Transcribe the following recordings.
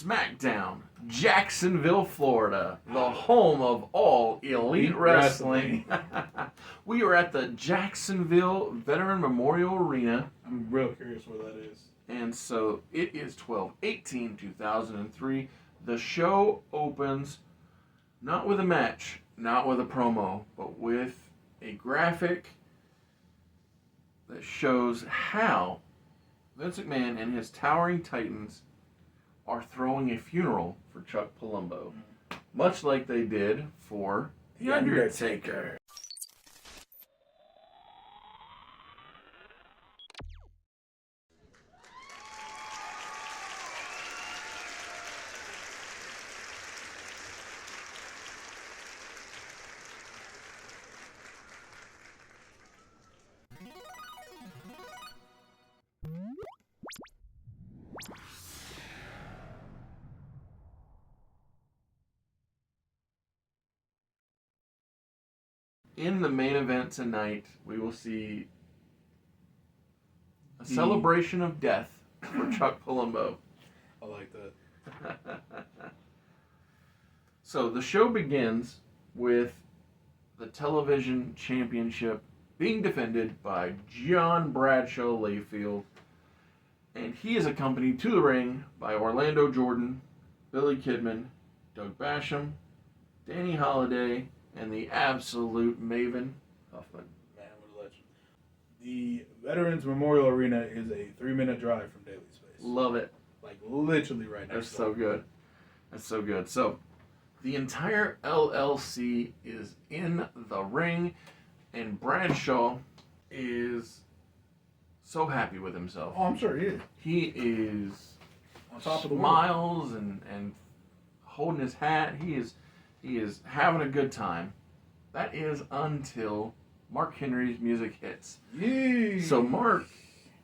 Smackdown, Jacksonville, Florida, the home of all elite wrestling. We are at the Jacksonville Veteran Memorial Arena. I'm real curious where that is. And so it is 12/18/2003. The show opens not with a match, not with a promo, but with a graphic that shows how Vince McMahon and his towering titans are throwing a funeral for Chuck Palumbo, much like they did for The Undertaker. In the main event tonight, we will see a celebration of death for Chuck Palumbo. I like that. So the show begins with the television championship being defended by John Bradshaw Layfield, and he is accompanied to the ring by Orlando Jordan, Billy Kidman, Doug Basham, Danny Holiday, and the absolute Maven Huffman. Man, what a legend. The Veterans Memorial Arena is a 3-minute drive from Daily Space. Love it. Like, literally right next That's so good. That's so good. So, the entire LLC is in the ring, and Bradshaw is so happy with himself. Oh, I'm sure he is. He is On top of the world. smiles and holding his hat. He is having a good time. That is until Mark Henry's music hits. Yee. So Mark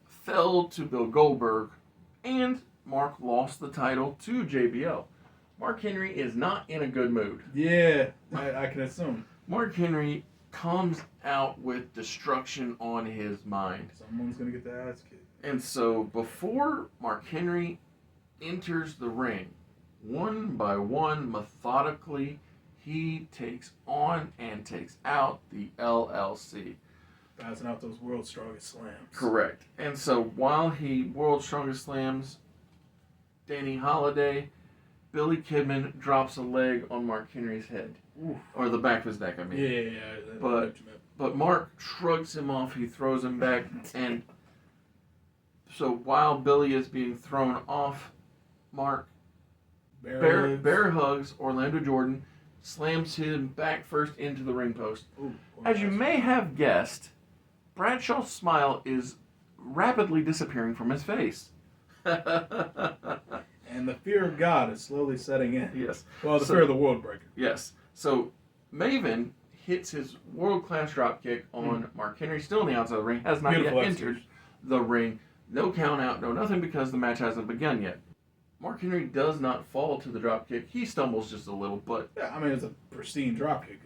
fell to Bill Goldberg, and Mark lost the title to JBL. Mark Henry is not in a good mood. Yeah, I can assume. Mark Henry comes out with destruction on his mind. Someone's going to get their ass kicked. And so before Mark Henry enters the ring, one by one, methodically, he takes on and takes out the LLC. Passing out those World's Strongest Slams. Correct. And so while he World's Strongest Slams Danny Holiday, Billy Kidman drops a leg on Mark Henry's head. Oof. Or the back of his neck, I mean. Yeah. But Mark shrugs him off, he throws him back, and so while Billy is being thrown off, Mark bear hugs Orlando Jordan, slams him back first into the ring post. Ooh, As you may have guessed, Bradshaw's smile is rapidly disappearing from his face. And the fear of God is slowly setting in. Yes. Well, the fear of the World Breaker. Yes. So Maven hits his world-class dropkick on Mark Henry, still on the outside of the ring, has not Beautiful yet entered the ring. No count out, no nothing, because the match hasn't begun yet. Mark Henry does not fall to the dropkick. He stumbles just a little, but... Yeah, I mean, it's a pristine dropkick.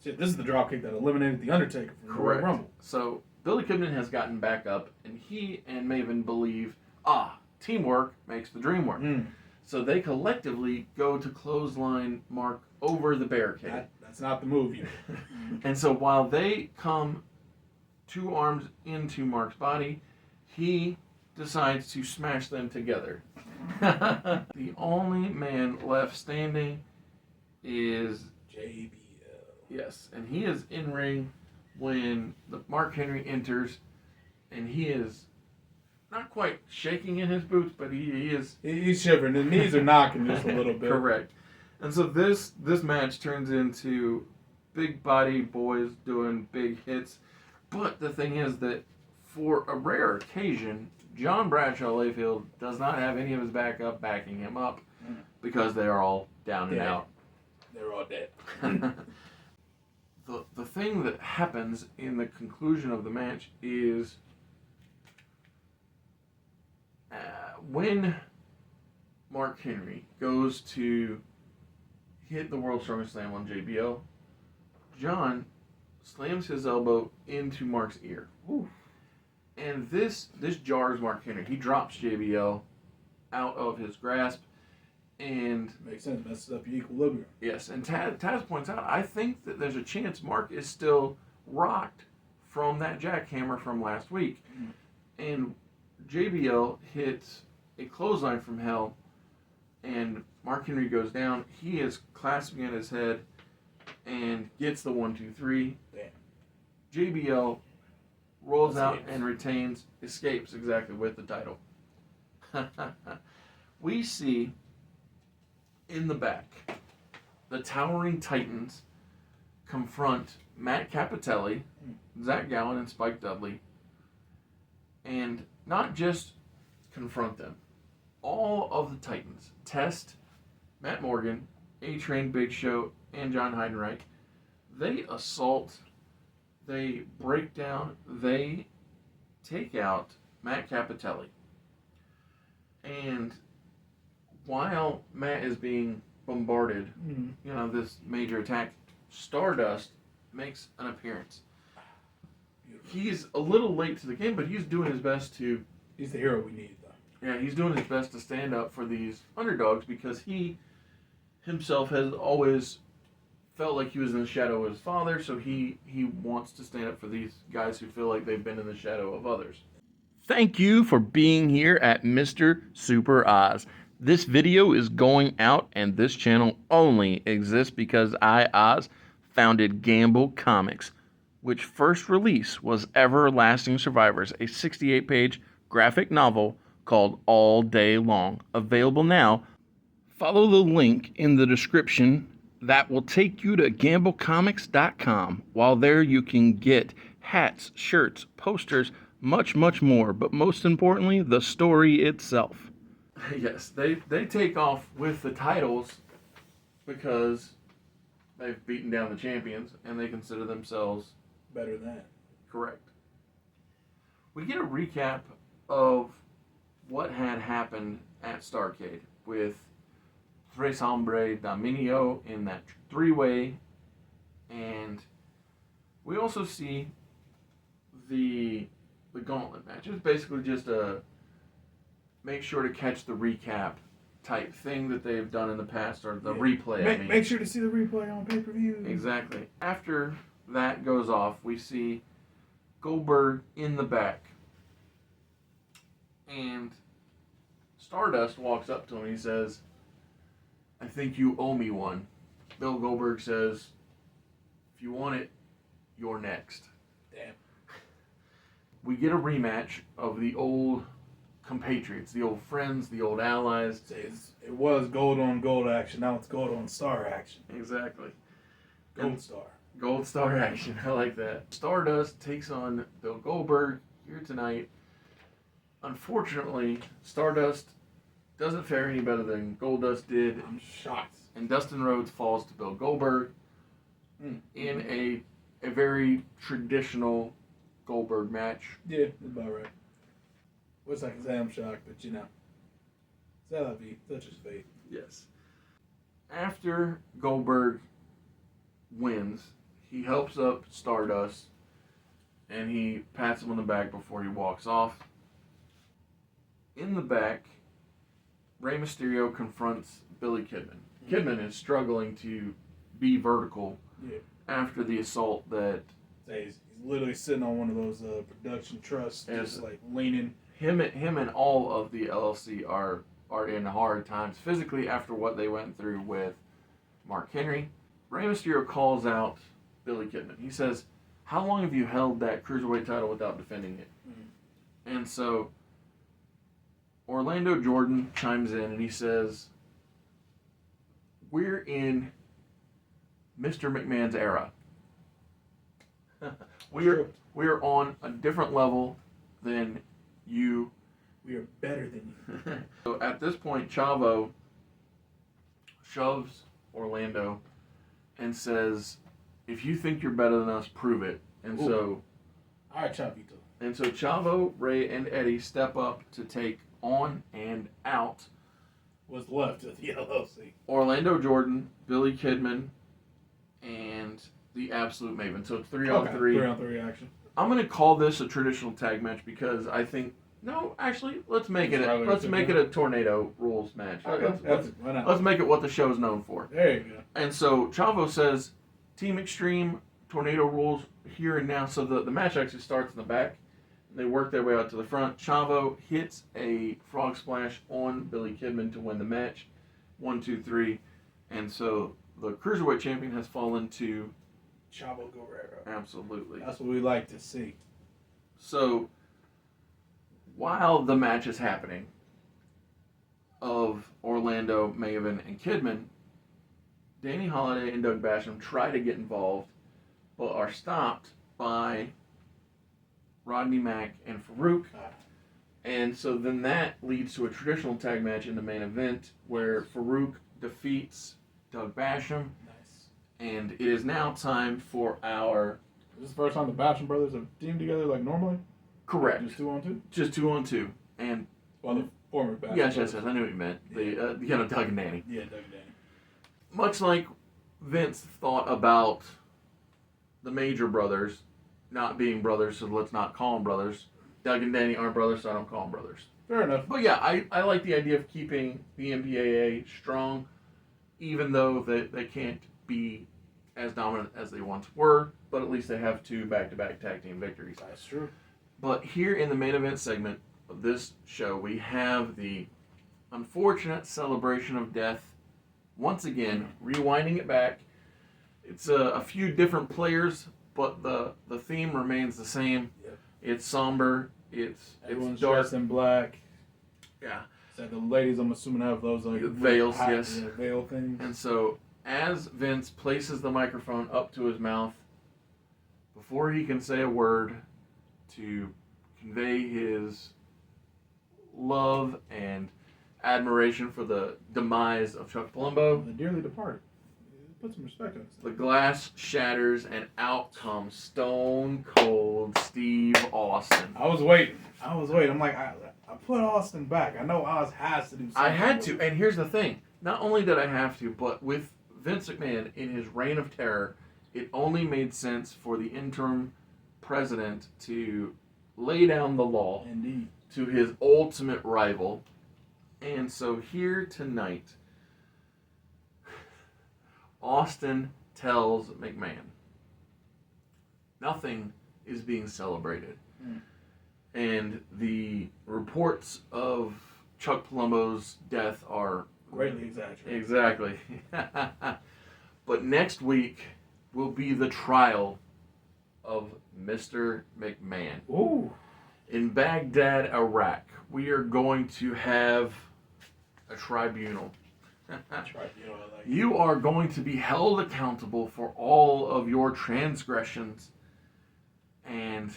Shit, this is the dropkick that eliminated The Undertaker from the Royal Rumble. So Billy Kidman has gotten back up, and he and Maven believe, teamwork makes the dream work. So they collectively go to clothesline Mark over the barricade. That's not the move yet. And so while they come 2 arms into Mark's body, he decides to smash them together. The only man left standing is JBL. Yes, and he is in ring when Mark Henry enters, and he is not quite shaking in his boots, but he is... He's shivering. His knees are knocking just a little bit. Correct. And so this match turns into big body boys doing big hits. But the thing is that for a rare occasion, John Bradshaw Layfield does not have any of his backup backing him up because they are all down and out. They're all dead. The thing that happens in the conclusion of the match is when Mark Henry goes to hit the World's Strongest Slam on JBL, John slams his elbow into Mark's ear. Ooh. And this jars Mark Henry. He drops JBL out of his grasp, And makes sense. Messes up your equilibrium. yes, and Taz points out, I think that there's a chance Mark is still rocked from that jackhammer from last week. And JBL hits a clothesline from hell, and Mark Henry goes down. He is clasping at his head and gets the 1, 2, 3. Damn. JBL rolls out and retains, escapes exactly with the title. We see in the back the Towering Titans confront Matt Cappotelli, Zach Gallen, and Spike Dudley, and not just confront them. All of the Titans, Test, Matt Morgan, A-Train, Big Show, and John Heidenreich, they assault, they break down, they take out Matt Cappotelli. And while Matt is being bombarded, this major attack, Stardust makes an appearance. Beautiful. He's a little late to the game, but he's doing his best to... He's the hero we need, though. Yeah, he's doing his best to stand up for these underdogs because he himself has always felt like he was in the shadow of his father, so he wants to stand up for these guys who feel like they've been in the shadow of others. Thank you for being here at Mr. Super Oz. This video is going out, and this channel only exists because I, Oz, founded Gamble Comics, which first release was Everlasting Survivors, a 68-page graphic novel called All Day Long. Available now. Follow the link in the description that will take you to gamblecomics.com. While there, you can get hats, shirts, posters, much, much more. But most importantly, the story itself. Yes, they take off with the titles because they've beaten down the champions and they consider themselves better than that. Correct. We get a recap of what had happened at Starrcade with Tres Hombre Dominio in that three-way, and we also see the gauntlet match. It's basically just a make sure to catch the recap type thing that they've done in the past, or the replay. Make sure to see the replay on pay-per-view. Exactly. After that goes off, we see Goldberg in the back, and Stardust walks up to him and he says, I think you owe me one. Bill Goldberg says, if you want it, you're next. Damn. We get a rematch of the old compatriots, the old friends, the old allies. It was gold on gold action. Now it's gold on star action. Exactly. Gold star. Gold star action. I like that. Stardust takes on Bill Goldberg here tonight. Unfortunately, Stardust doesn't fare any better than Goldust did. I'm shocked. And Dustin Rhodes falls to Bill Goldberg in a very traditional Goldberg match. Yeah, that's about right. Wish I could say I'm shocked, but c'est la vie. Such is fate. Yes. After Goldberg wins, he helps up Stardust and he pats him on the back before he walks off. In the back, Rey Mysterio confronts Billy Kidman. Kidman is struggling to be vertical after the assault that... He's literally sitting on one of those production trusts, just like leaning. Him and all of the LLC are in hard times physically after what they went through with Mark Henry. Rey Mysterio calls out Billy Kidman. He says, how long have you held that Cruiserweight title without defending it? And so Orlando Jordan chimes in and he says, we're in Mr. McMahon's era. We are on a different level than you. We are better than you. So at this point, Chavo shoves Orlando and says, if you think you're better than us, prove it. And so... All right, Chavito. And so Chavo, Ray, and Eddie step up to take on and out what's left of the LLC. Orlando Jordan, Billy Kidman, and the Absolute Maven. So it's 3-on-3. 3-on-3 action. I'm going to call this a traditional tag match because I think No, actually, let's make It's it. probably Let's a make good it a tornado rules match. Why not? Let's make it what the show's known for. There you go. And so Chavo says, Team Extreme, tornado rules here and now. So the match actually starts in the back. They work their way out to the front. Chavo hits a frog splash on Billy Kidman to win the match. 1, 2, 3. And so the Cruiserweight champion has fallen to Chavo Guerrero. Absolutely. That's what we like to see. So while the match is happening of Orlando, Maven, and Kidman, Danny Holiday and Doug Basham try to get involved, but are stopped by Rodney Mack and Farouk. And so then that leads to a traditional tag match in the main event where Farouk defeats Doug Basham. Nice. And it is now time for our... Is this the first time the Basham brothers have teamed together like normally? Correct. Just 2-on-2? Just 2-on-2. And... Well, the former Basham yes, brothers. I knew what you meant. Doug and Danny. Yeah, Doug and Danny. Much like Vince thought about the Major brothers not being brothers, so let's not call them brothers. Doug and Danny aren't brothers, so I don't call them brothers. Fair enough. But yeah, I like the idea of keeping the MPAA strong, even though they can't be as dominant as they once were, but at least they have 2 back-to-back tag team victories. That's true. But here in the main event segment of this show, we have the unfortunate celebration of death. Once again, rewinding it back. It's a few different players, but the theme remains the same. Yep. It's somber. Everyone's it's dark. dressed in black. Yeah. So the ladies, I'm assuming, have those like Veils, yes. veil things. And so, as Vince places the microphone up to his mouth, before he can say a word to convey his love and admiration for the demise of Chuck Palumbo, The dearly departed. Put some respect on the this. glass shatters and out comes Stone Cold Steve Austin. I was waiting. I'm like, I put Austin back. I know Oz has to do something. I had to, and here's the thing. Not only did I have to, but with Vince McMahon in his reign of terror, it only made sense for the interim president to lay down the law Indeed. to his ultimate rival. And so here tonight, Austin tells McMahon, nothing is being celebrated. And the reports of Chuck Palumbo's death are Greatly exaggerated. Exactly. But next week will be the trial of Mr. McMahon. Ooh. In Baghdad, Iraq, we are going to have a tribunal. That's right. You know, like You are going to be held accountable for all of your transgressions, and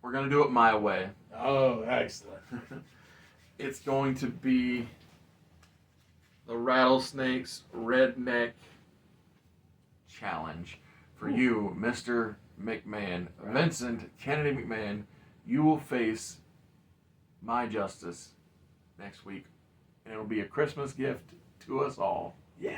we're going to do it my way. Oh, excellent. It's going to be the Rattlesnakes Redneck Challenge for you, Mr. McMahon. Vincent Kennedy McMahon, you will face my justice next week, and it'll be a Christmas gift to us all. Yeah.